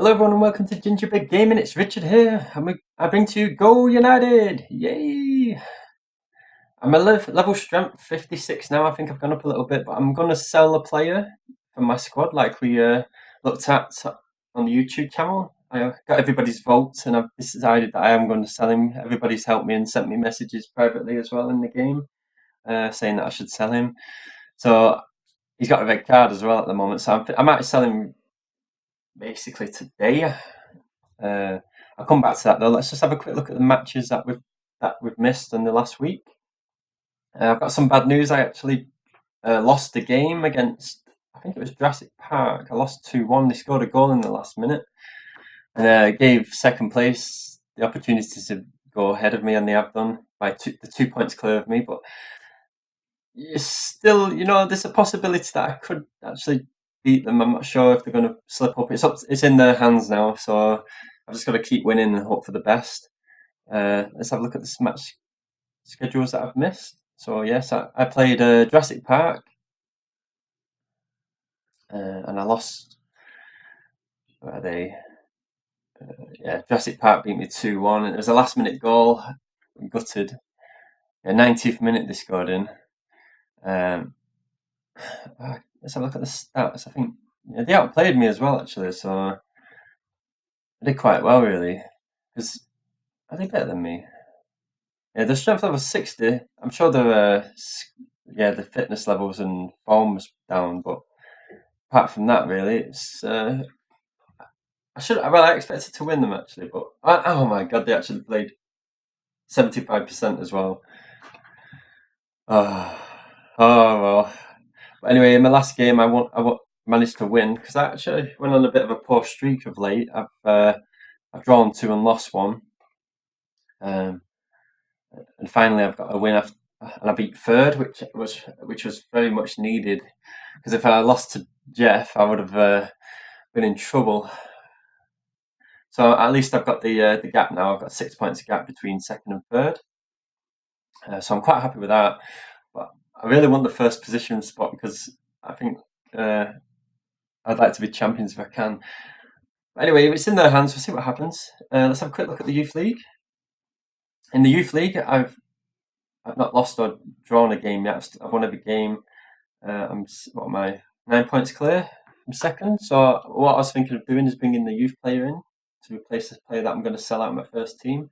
Hello everyone and welcome to Gingerbread Gaming. It's Richard here and I bring to you Go United! Yay! I'm a level strength 56 now. I think I've gone up a little bit, but I'm going to sell a player from my squad like we looked at on the YouTube channel. I got everybody's votes and I've decided that I am going to sell him. Everybody's helped me and sent me messages privately as well in the game saying that I should sell him. So he's got a red card as well at the moment, so I might sell him basically today. I'll come back to that though. Let's just have a quick look at the matches that we've missed in the last week. I've got some bad news. I actually lost the game against, I think it was Jurassic Park. I lost 2-1. They scored a goal in the last minute and gave second place the opportunity to go ahead of me, and they have done by the 2 points clear of me. But you still, there's a possibility that I could actually beat them. I'm not sure if they're going to slip up. It's in their hands now, so I've just got to keep winning and hope for the best. Let's have a look at the match schedules that I've missed. So yes, I played Jurassic Park, and I lost. What are they? Yeah, Jurassic Park beat me 2-1, and it was a last-minute goal. I'm gutted. Yeah, 90th minute they scored in. Um, let's have a look at the stats. I think they outplayed me as well, actually. So I did quite well, really. Because are they better than me? Yeah, the strength level 60. I'm sure the fitness levels and form's down, but apart from that, really, it's I expected to win them actually, but oh my god, they actually played 75% as well. Oh, oh well. But anyway, in my last game, managed to win because I actually went on a bit of a poor streak of late. I've drawn two and lost one, um, and finally I've got a win after, and I beat third, which was very much needed. Because if I lost to Jeff, I would have been in trouble. So at least I've got the gap now. I've got 6 points gap between second and third. So I'm quite happy with that. But I really want the first position spot because I think uh, I'd like to be champions if I can. But anyway, it's in their hands. We'll see what happens. Let's have a quick look at the youth league. In the youth league, I've not lost or drawn a game yet. I've won every game. What am I? 9 points clear. I'm second. So what I was thinking of doing is bringing the youth player in to replace this player that I'm going to sell out of my first team.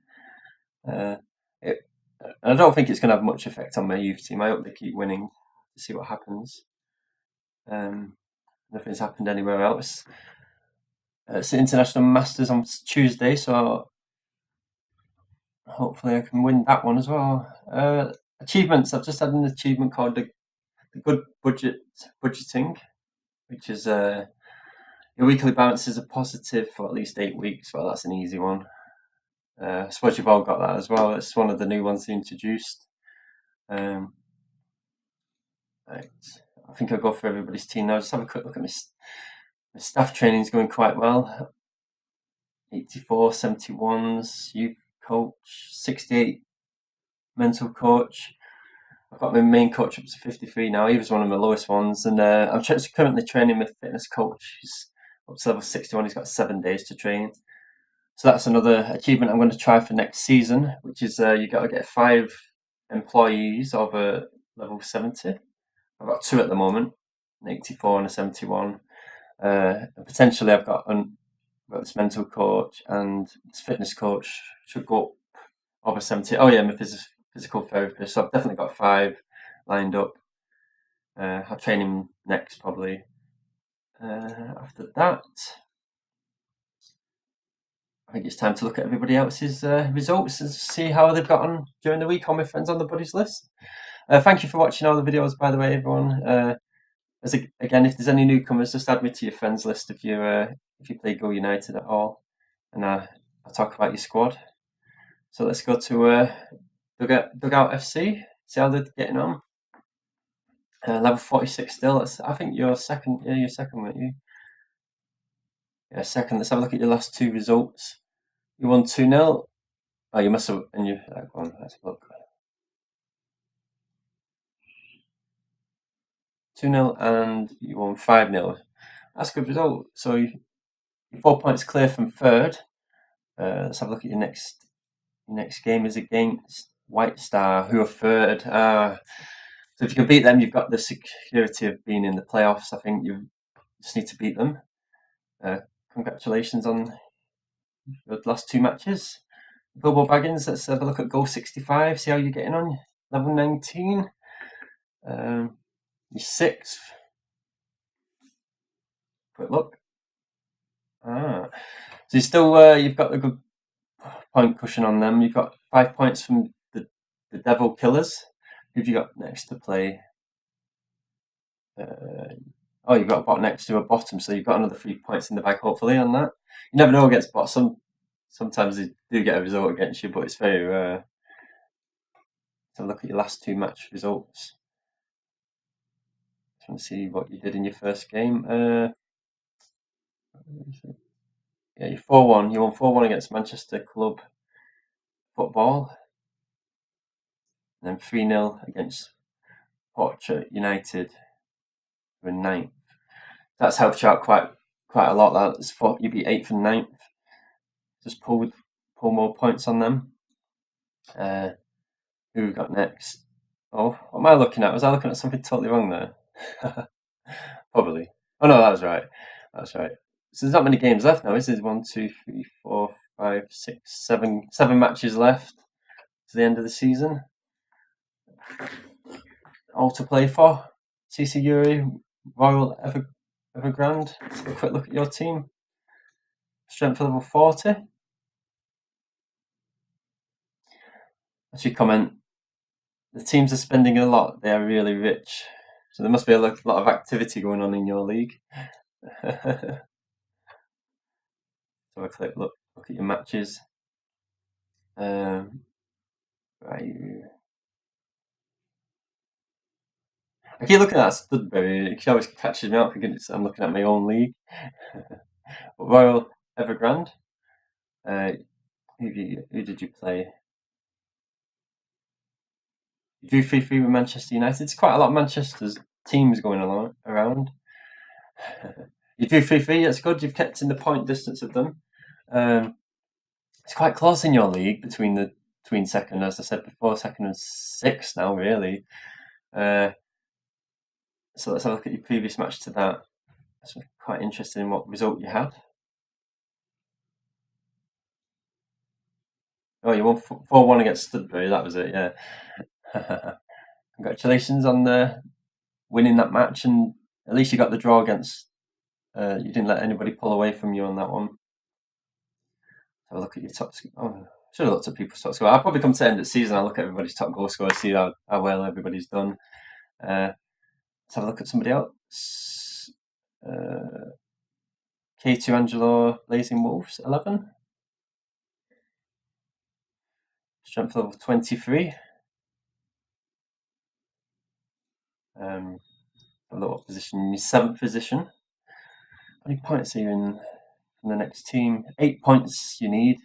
Uh, it, and I don't think it's going to have much effect on my youth team. I hope they keep winning to see what happens. Nothing's happened anywhere else. It's the International Masters on Tuesday, so hopefully I can win that one as well. Achievements. I've just had an achievement called the Good Budgeting, which is your weekly balances are positive for at least 8 weeks. Well, that's an easy one. I suppose you've all got that as well. It's one of the new ones they introduced. Right. I think I'll go for everybody's team now. Just have a quick look at my staff training is going quite well. 84, 71s, youth coach, 68 mental coach. I've got my main coach up to 53 now. He was one of my lowest ones, and I'm currently training with fitness coach. He's up to level 61. He's got 7 days to train. So that's another achievement I'm going to try for next season, which is you got to get 5 employees over level 70. I've got 2 at the moment, an 84 and a 71. And potentially I've got this mental coach and this fitness coach should go up over 70. Oh yeah, my physical therapist. So I've definitely got 5 lined up. I'll train him next probably. After that, I think it's time to look at everybody else's results and see how they've got on during the week. All my friends on the buddies list. Thank you for watching all the videos, by the way, everyone. Again, if there's any newcomers, just add me to your friends list if you play Go United at all, and I'll talk about your squad. So let's go to Dugout FC. See how they're getting on. Level 46 still. I think you're second. Yeah, you're second, weren't you? Yeah, second. Let's have a look at your last 2 results. You won 2-0. Oh, you must have. And you. Go on, let's look. 2-0 and you won 5-0. That's a good result. So You're 4 points clear from third. Let's have a look at your next game is against White Star, who are third. So if you can beat them, you've got the security of being in the playoffs. I think you just need to beat them. Congratulations on your last two matches. Bilbo Baggins, let's have a look at goal 65, see how you're getting on. Level 19. You're sixth. Quick look. So you still you've got a good point cushion on them. You've got 5 points from the Devil Killers. Who've you got next to play? Oh, you've got a bot next to a bottom, so you've got another 3 points in the bag, hopefully, on that. You never know against bots. Sometimes they do get a result against you, but it's very rare. So look at your last two match results. Just want to see what you did in your first game. Yeah, you're 4-1. You won 4-1 against Manchester Club Football. And then 3-0 against Portrait United. We're ninth. That's helped you out quite a lot. That's you beat 8th and 9th. Just pull more points on them. Who we got next? Oh, what am I looking at? Was I looking at something totally wrong there? Probably. Oh no, that was right. That's right. So there's not many games left now, is there? 1, 2, 3, 4, 5, 6, 7. 7 matches left to the end of the season. All to play for. CC Uri, Royal Evergrande. Let's have a quick look at your team. Strength level 40. As you comment, the teams are spending a lot. They are really rich. So there must be a lot of activity going on in your league. So a quick look at your matches. Right. I keep looking at Studbury. It always catches me out thinking I'm looking at my own league. Royal Evergrande. Who did you play? You drew 3-3 with Manchester United. It's quite a lot of Manchester's teams going around. You drew 3-3. That's good. You've kept in the point distance of them. It's quite close in your league between second, as I said before, second and sixth now, really. So let's have a look at your previous match to that. That's quite interesting in what result you had. Oh, you won 4-1 against Studbury. That was it, yeah. Congratulations on winning that match, and at least you got the draw against. You didn't let anybody pull away from you on that one. Have a look at your top score. Oh, should have looked at people's top score. I'll probably come to the end of the season. I'll look at everybody's top goal score, see how well everybody's done. Let's have a look at somebody else. K2 Angelo Blazing Wolves 11. Strength level 23. A little position in your 7th position. How many points are you in from the next team? 8 points you need.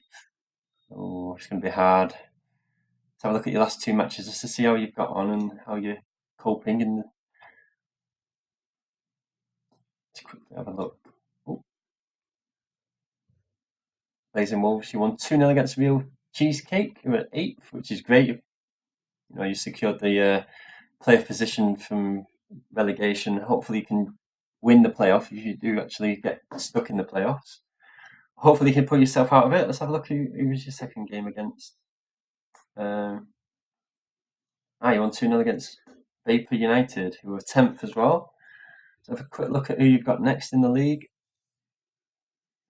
Oh, it's going to be hard. Let's have a look at your last two matches just to see how you've got on and how you're coping. And let's quickly have a look. Oh, Blazing Wolves, you won 2-0 against Real Cheesecake. You were at 8th, which is great. You secured the playoff position from relegation. Hopefully you can win the playoff if you do actually get stuck in the playoffs. Hopefully you can pull yourself out of it. Let's have a look who was your second game against. You won 2-0 against Vapor United, who were 10th as well. So have a quick look at who you've got next in the league.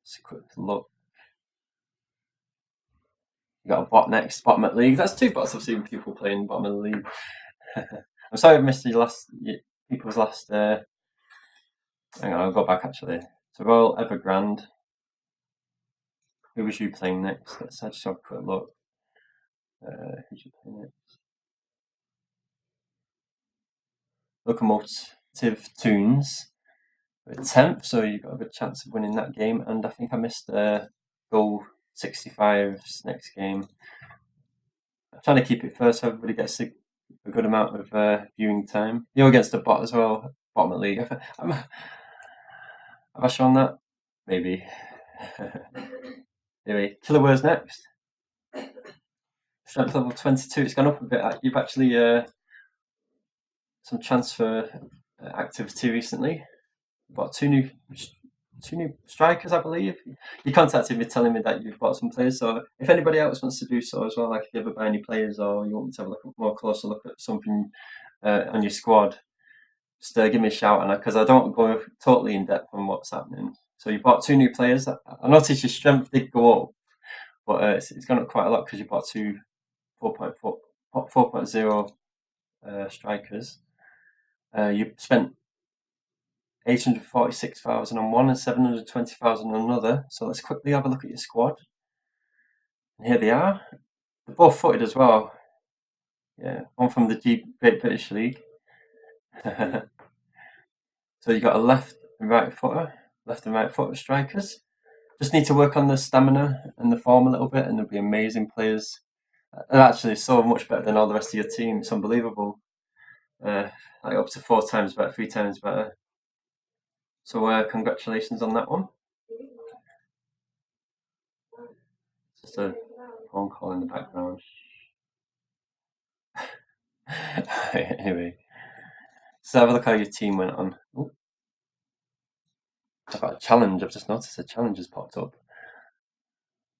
Just a quick look. You got a bot next, bottom of the league. That's 2 bots I've seen people playing bottom of the league. I'm sorry I've missed people's last. Hang on, I'll go back actually. So Royal Evergrande. Who was you playing next? Let's just have a quick look. Who's you playing next? Locomotive Tunes. We're 10th, so you've got a good chance of winning that game. And I think I missed goal 65's next game. I'm trying to keep it first so everybody gets a good amount of viewing time. You're against a bot as well, bottom of the league. Have I shown that? Maybe. Anyway, killer words next. Strength level 22. It's gone up a bit. You've actually some transfer activity recently. Bought two new strikers, I believe. You contacted me telling me that you've bought some players. So if anybody else wants to do so as well, like if you ever buy any players or you want me to have a more closer look at something on your squad, just give me a shout, and because I don't go totally in depth on what's happening. So you bought two new players. I noticed your strength did go up, but it's gone up quite a lot because you bought two 4.4 4.0 strikers. You spent 846,000 on one and 720,000 on another. So let's quickly have a look at your squad. And here they are. They're both footed as well. Yeah, one from the Great British League. So you got a left and right footer strikers. Just need to work on the stamina and the form a little bit, and they'll be amazing players. They're actually so much better than all the rest of your team. It's unbelievable. Like up to 4 times better, 3 times better. So congratulations on that one. Just a phone call in the background. Anyway, so have a look how your team went on. Ooh, I've got a challenge. I've just noticed a challenge has popped up.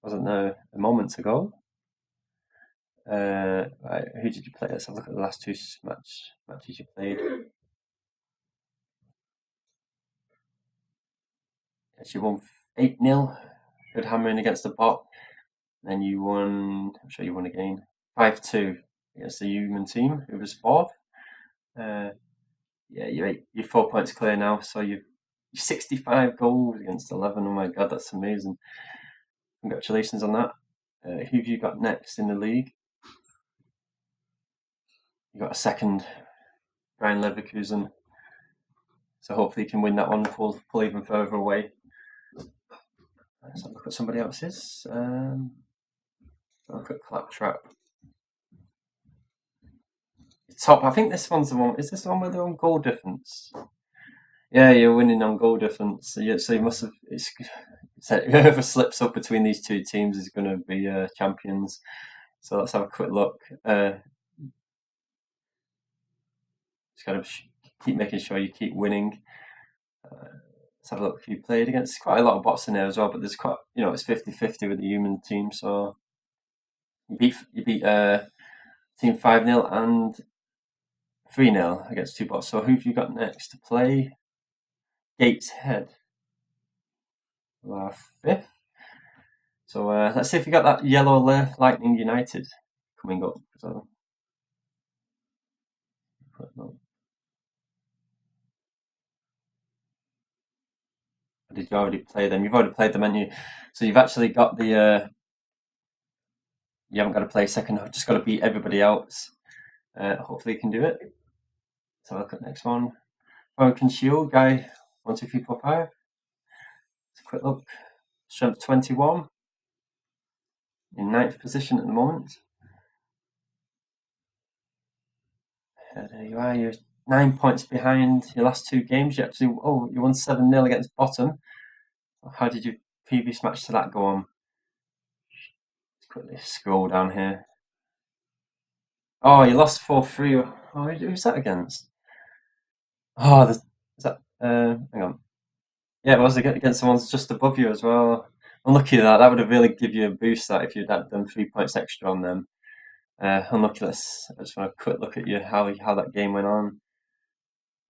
Wasn't there a moment ago? Right, who did you play? Let's have a look at the last two matches you played. Yes, you won 8-0. Good hammering against the bot. Then you won. I'm sure you won again. 5-2 against the human team, who was fourth. Uh, yeah, you're 4 points clear now. So you're 65 goals against 11. Oh my God, that's amazing. Congratulations on that. Who have you got next in the league? You got a second, Brian Leverkusen. So hopefully you can win that one, pull even further away. Let's have a look at somebody else's. Look at Claptrap. Top. I think this one's the one. Is this the one with the on goal difference? Yeah, you're winning on goal difference. So you must have. Whoever slips up between these two teams is going to be champions. So let's have a quick look. Just got to keep making sure you keep winning. Let's have a look who you played against. Quite a lot of bots in there as well, but there's quite, it's 50-50 with the human team. So you beat team 5-0 and 3-0 against two bots. So who have you got next to play? Gateshead. Fifth. So let's see if you got that yellow Lightning United coming up. So, did you already play them? You've already played them, haven't you? So you've actually got the. You haven't got to play second. You've just got to beat everybody else. Hopefully you can do it. Let's have a look at the next one. Broken Shield guy 1, 2, 3, 4, 5. Let's a quick look. Strength 21. In 9th position at the moment. There you are. You're 9 points behind your last two games. You actually you won 7-0 against bottom. How did your previous match to that go on? Let's quickly scroll down here. Oh, you lost 4-3. Oh, who's that against? Oh, is that? Hang on. Yeah, it was against the ones just above you as well. Unlucky that. That would have really give you a boost. That if you'd had done 3 points extra on them. Unlucky. I just want a quick look at you how that game went on.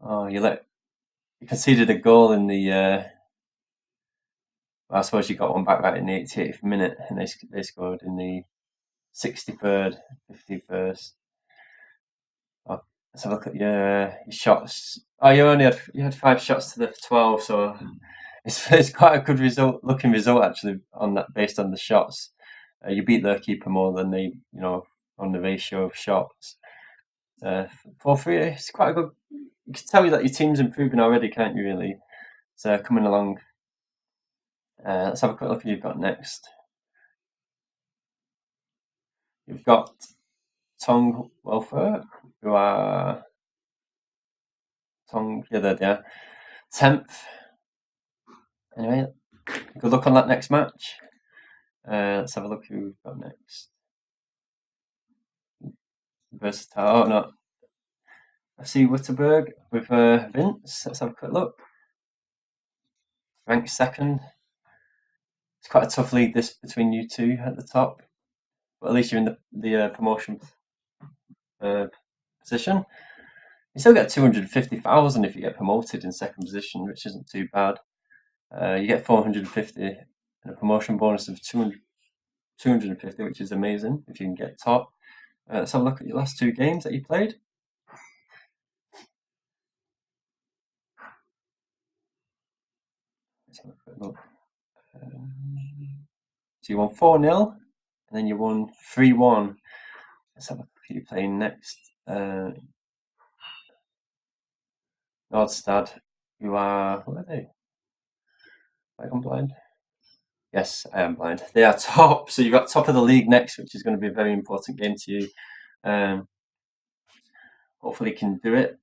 Oh, you conceded a goal in the. I suppose you got one back right in the 88th minute, and they scored in the 63rd, 51st. Oh, let's have a look at your shots. Oh, you had 5 shots to the 12, so it's quite a good looking result actually on that based on the shots. You beat their keeper more than they, on the ratio of shots. 4-3. It's quite a good. You can tell you that your team's improving already, can't you? Really, it's coming along. Let's have a quick look at who you've got next. You've got Tong Welfare, who are Tong. Yeah, they're there. 10th. Anyway, Good luck on that next match. Let's have a look who we've got next. Versatile. Oh no, FC Witterberg with Vince. Let's have a quick look. Ranked second. It's quite a tough league this between you two at the top, but at least you're in the promotion uh, position. You still get 250,000 if you get promoted in second position, which isn't too bad. You get 450 and a promotion bonus of 250, which is amazing if you can get top. Let's have a look at your last two games that you played. Let's have a quick look. So you won 4-0, and then you won 3-1. Let's have a look at who you're playing next. Nordstad, who are, who are they? I'm blind. Yes, I am blind. They are top, so you've got top of the league next, which is going to be a very important game to you. Hopefully you can do it.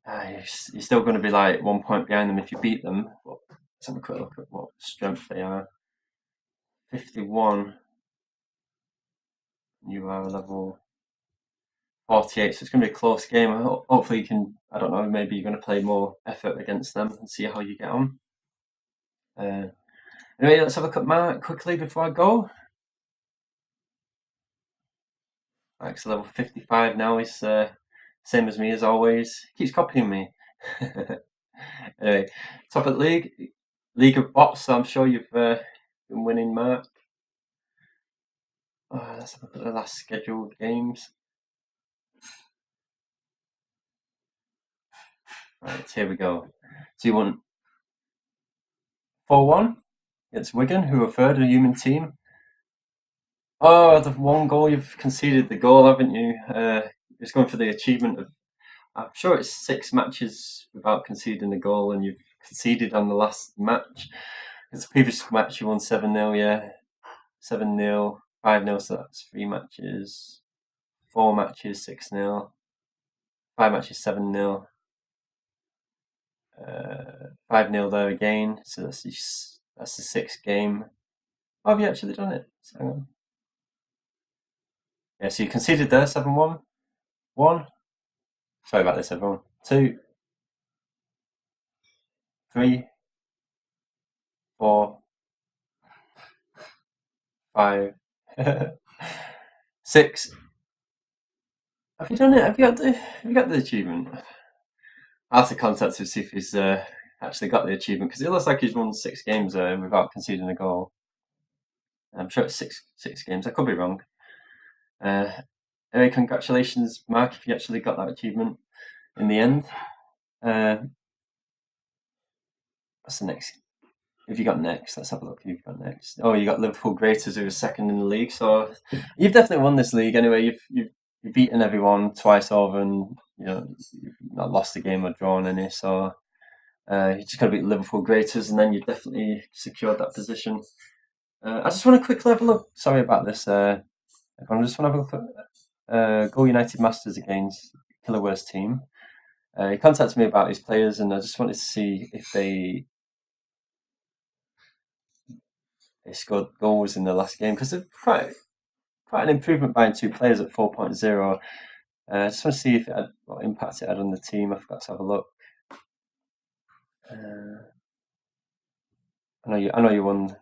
You're still going to be like 1 point behind them if you beat them. But let's have a quick look at what strength they are. 51. You are level 48, so it's going to be a close game. Hopefully you can, I don't know, maybe you're going to play more effort against them and see how you get on. Anyway, let's have a quick mark quickly before I go. Max level 55 now. He's same as me as always. Keeps copying me. Anyway, top of the league of bots. So I'm sure you've been winning, Mark. Let's have a look at the last scheduled games. Right, here we go. So you won 4-1 against Wigan, who are third, a human team. Oh, the one goal you've conceded the goal, haven't you? It's going for the achievement of, I'm sure it's 6 matches without conceding a goal, and you've conceded on the last match. It's the previous match you won 7-0, yeah. 7-0, 5-0, so that's 3 matches. 4 matches, 6-0. 5 matches, 7-0. 5-0 there again, so that's the 6th game. Oh, have you actually done it? So, hang on. Yeah, so you conceded there, 7-1. 1. Sorry about this, everyone. 2, 3, 4, 5, 6. Have you done it? Have you got the achievement? I'll have to contact him to see if he's actually got the achievement, because it looks like he's won 6 games without conceding a goal. I'm sure it's six games. I could be wrong. Anyway, congratulations, Mark, if you actually got that achievement in the end. What's the next? If you got next, let's have a look who you've got next. Oh, you got Liverpool Greaters, who are second in the league. So you've definitely won this league anyway. You've beaten everyone twice over, and you've not lost a game or drawn any. So you just got to beat Liverpool Greaters, and then you've definitely secured that position. I just want to quickly have a look. Sorry about this. I just want to have a look at Go United Masters against Killerware's team. He contacted me about his players, and I just wanted to see if they scored goals in the last game, because they're quite an improvement buying 2 players at 4.0. I just want to see if it had, what impact it had on the team. I forgot to have a look. I know you won.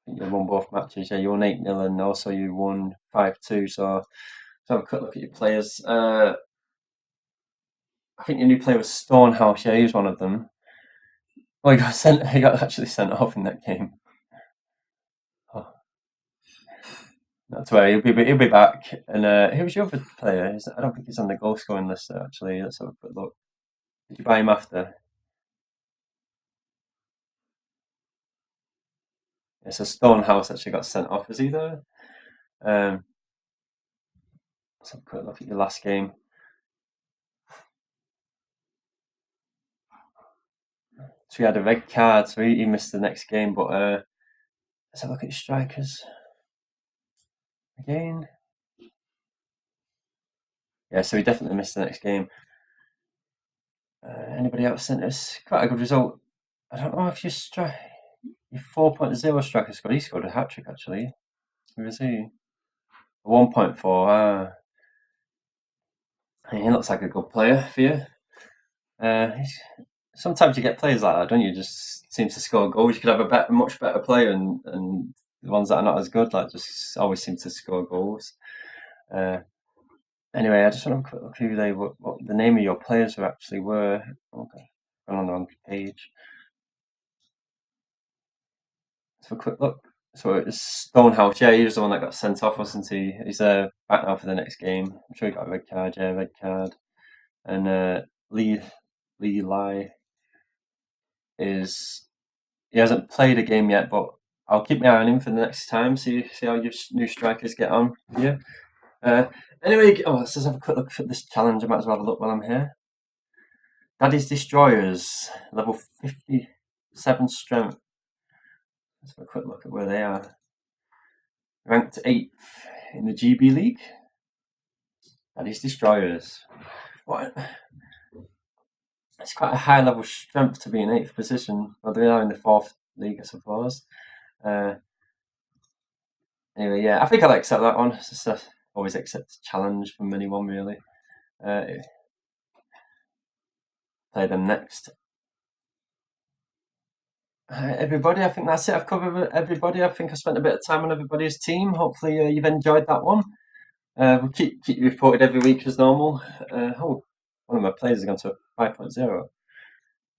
You won both matches. Yeah, you won 8-0, and also you won 5-2. So let's have a quick look at your players. I think your new player was Stonehouse. Yeah, he was one of them. Oh, he got sent. He got actually sent off in that game. Oh, not to worry, he'll be back. And who was your other player? I don't think he's on the goal scoring list actually. Let's have a quick look. Did you buy him after? Yeah, so Stonehouse actually got sent off. Is he there? Um, let's have a quick look at your last game. So he had a red card, so he missed the next game. But let's have a look at your strikers again. Yeah, so he definitely missed the next game. Anybody else sent us? Quite a good result. I don't know if your 4.0 striker scored. He scored a hat trick actually. Who is he? 1.4. He looks like a good player for you. Sometimes you get players like that, don't you? Just seem to score goals. You could have a much better player, and the ones that are not as good, like just always seem to score goals. Uh, anyway, I just want to have a quick look who what the name of your players actually were. Okay, gone on the wrong page. Let's have a quick look. So it's Stonehouse. Yeah, he was the one that got sent off, wasn't he? He's back now for the next game. I'm sure he got a red card. Yeah, red card. And Lee Lai is he hasn't played a game yet, but I'll keep my eye on him for the next time. See how your new strikers get on. Yeah. Uh, anyway, let's just have a quick look at this challenge. I might as well have a look while I'm here. Daddy's Destroyers, level 57 strength. Let's have a quick look at where they are. Ranked 8th in the GB League. Daddy's Destroyers. What? It's quite a high level strength to be in 8th position. Well, they are in the 4th league, I suppose. Uh, Anyway, yeah, I think I'll accept that one. It's just always accept a challenge from anyone, really. Play them next. Everybody, I think that's it. I've covered everybody. I think I spent a bit of time on everybody's team. Hopefully, you've enjoyed that one. We'll keep you reported every week as normal. One of my players has gone to 5.0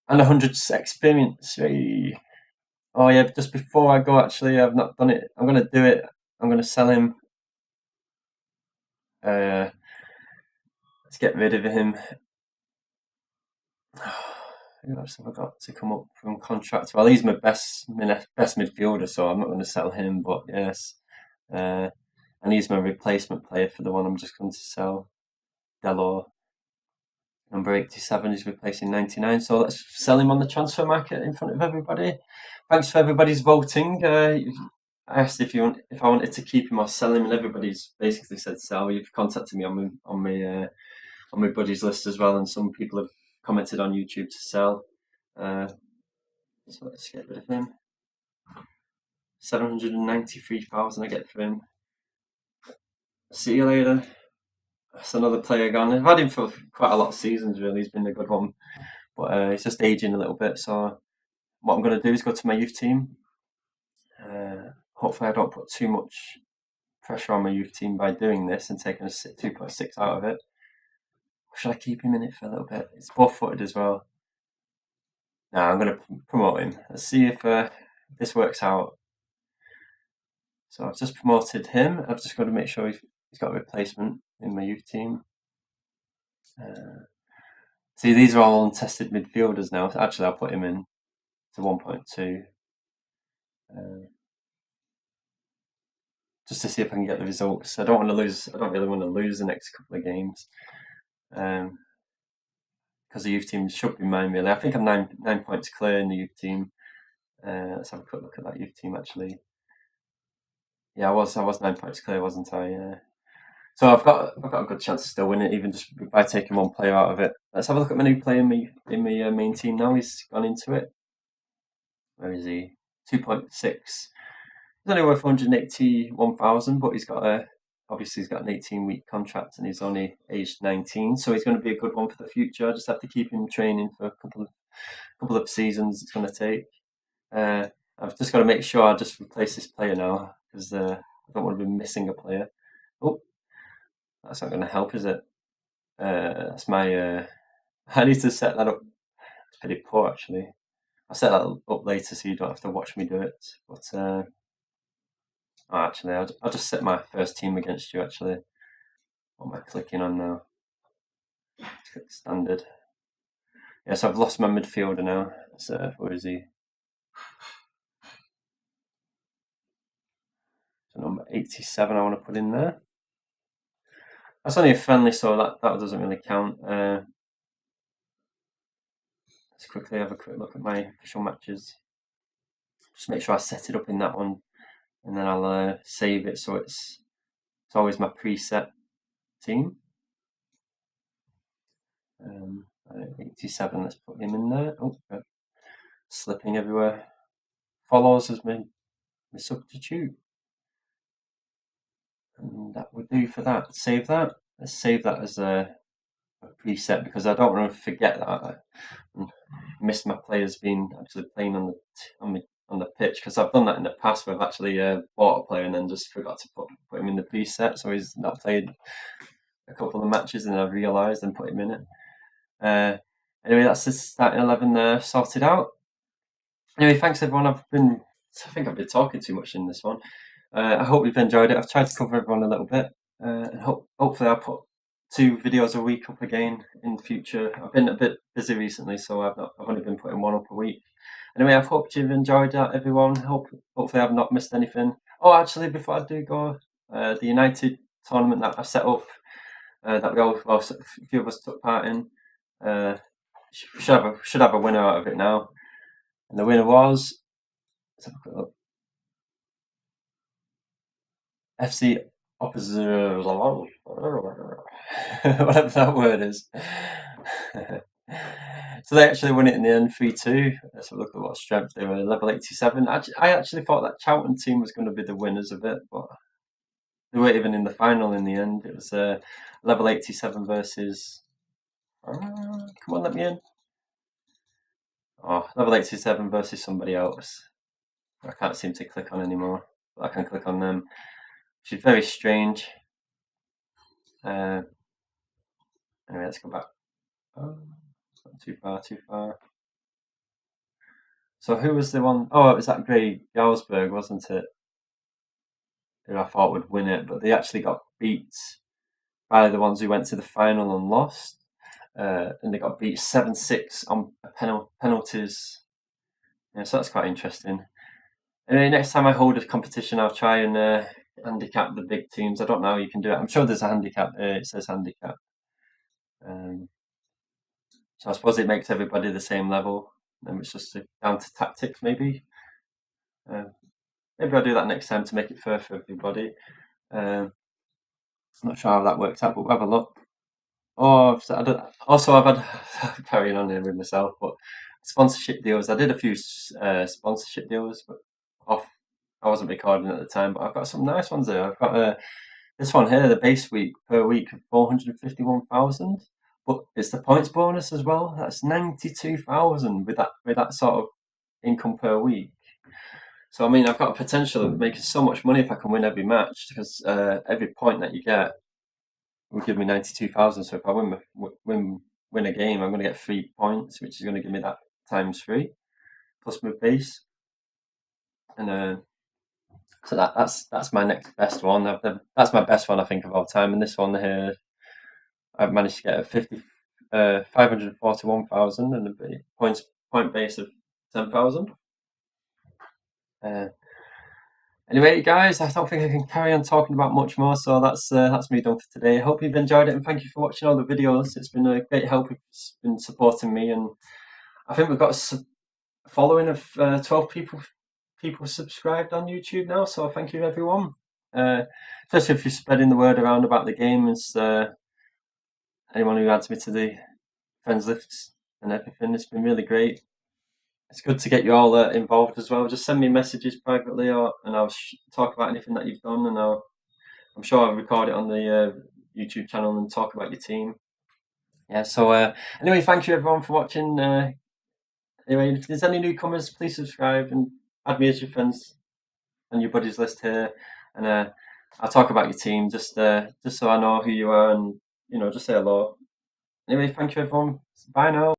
and 100 experience. Hey. Oh yeah, just before I go, actually, I've not done it. I'm gonna do it. I'm gonna sell him. Let's get rid of him. Who else have I got to come up from contract? Well, he's my best midfielder, so I'm not going to sell him. But yes, and he's my replacement player for the one I'm just going to sell. Delor, number 87, is replacing 99. So let's sell him on the transfer market in front of everybody. Thanks for everybody's voting. I asked if I wanted to keep him or sell him, and everybody's basically said sell. You've contacted me on my buddies list as well, and some people have commented on YouTube to sell. So let's get rid of him. 793,000 I get for him. See you later. That's another player gone. I've had him for quite a lot of seasons, really. He's been a good one. But he's just aging a little bit. So what I'm going to do is go to my youth team. Hopefully I don't put too much pressure on my youth team by doing this and taking a 2.6 out of it. Or should I keep him in it for a little bit? It's both-footed as well. No, I'm going to promote him. Let's see if this works out. So I've just promoted him. I've just got to make sure he's got a replacement in my youth team. See, these are all untested midfielders now. Actually, I'll put him in to 1.2 just to see if I can get the results. I don't want to lose. I don't really want to lose the next couple of games because the youth team should be mine really. I think I'm nine points clear in the youth team. Let's have a quick look at that youth team actually. Yeah, I was 9 points clear, wasn't I? Yeah. So I've got a good chance to still win it, even just by taking one player out of it. Let's have a look at my new player in my main team now. He's gone into it. Where is he? 2.6. He's only worth 181,000, but obviously he's got an 18-week contract and he's only aged 19, so he's going to be a good one for the future. I just have to keep him training for a couple of seasons. It's going to take. I've just got to make sure I just replace this player now because I don't want to be missing a player. Oh, that's not going to help, is it? That's my. I need to set that up. It's pretty poor, actually. I'll set that up later so you don't have to watch me do it. But actually, I'll just set my first team against you. Actually, what am I clicking on now? Click standard. Yes, I've lost my midfielder now. So where is he? So number 87. I want to put in there. That's only a friendly, so that doesn't really count. Let's quickly have a quick look at my official matches. Just make sure I set it up in that one, and then I'll save it so it's always my preset team. 87. Let's put him in there. Oh, slipping everywhere. Follows as my substitute. And that would do for that. Save that. Let's save that as a preset because I don't want to forget that. And miss my players being actually playing on the pitch because I've done that in the past where I've actually bought a player and then just forgot to put him in the preset, so he's not played a couple of matches and I've realised and put him in it. Anyway, that's the starting 11 there sorted out. Anyway, thanks everyone. I think I've been talking too much in this one. I hope you've enjoyed it. I've tried to cover everyone a little bit, and hopefully I'll put 2 videos a week up again in the future. I've been a bit busy recently, so I've only been putting one up a week. Anyway, I've hoped you've enjoyed that, everyone. Hopefully I've not missed anything. Oh, actually, before I do go, the United tournament that I set up, that a few of us took part in, should have a winner out of it now, and the winner was. Let's have a quick look. FC Opposite, whatever that word is. So they actually won it in the end 3-2. Let's have a look at what strength they were. Level 87. I actually thought that Charlton team was going to be the winners of it, but they weren't even in the final in the end. It was level 87 versus. Come on, let me in. Oh, level 87 versus somebody else. I can't seem to click on anymore. But I can click on them, which is very strange. Anyway, let's go back. Oh, not too far, too far. So who was the one? Oh, it was that Grey Jarlsberg, wasn't it? Who I thought would win it, but they actually got beat by the ones who went to the final and lost. And they got beat 7-6 on penalties. Yeah, so that's quite interesting. Anyway, next time I hold a competition, I'll try and handicap the big teams. I don't know how you can do it. I'm sure there's a handicap. It says handicap. So I suppose it makes everybody the same level. And it's just down to tactics, maybe. Maybe I'll do that next time to make it fair for everybody. I'm not sure how that works out, but we'll have a look. Oh, I've had carrying on here with myself, but sponsorship deals. I did a few sponsorship deals, but I wasn't recording at the time. But I've got some nice ones there. I've got this one here, the base week per week of 451,000, but it's the points bonus as well. That's 92,000 with that sort of income per week. So I mean, I've got a potential of making so much money if I can win every match because every point that you get will give me 92,000. So if I win a game, I'm going to get 3 points, which is going to give me that times 3 plus my base. And so that's my next best one. That's my best one I think of all time. And this one here, I've managed to get a 541,000 and a point base of 10,000. Anyway, guys, I don't think I can carry on talking about much more, so that's me done for today. I hope you've enjoyed it, and thank you for watching all the videos. It's been a great help. It's been supporting me, and I think we've got a following of 12 people subscribed on YouTube now. So thank you, everyone. Especially if you're spreading the word around about the game, and anyone who adds me to the friends lists and everything. It's been really great. It's good to get you all involved as well. Just send me messages privately, and I'll talk about anything that you've done, and I'm sure I'll record it on the YouTube channel and talk about your team. Yeah. So anyway, thank you everyone for watching. Anyway, if there's any newcomers, please subscribe and add me as your friends on your buddies list here, and I'll talk about your team just so I know who you are, and just say hello. Anyway, thank you everyone. Bye now.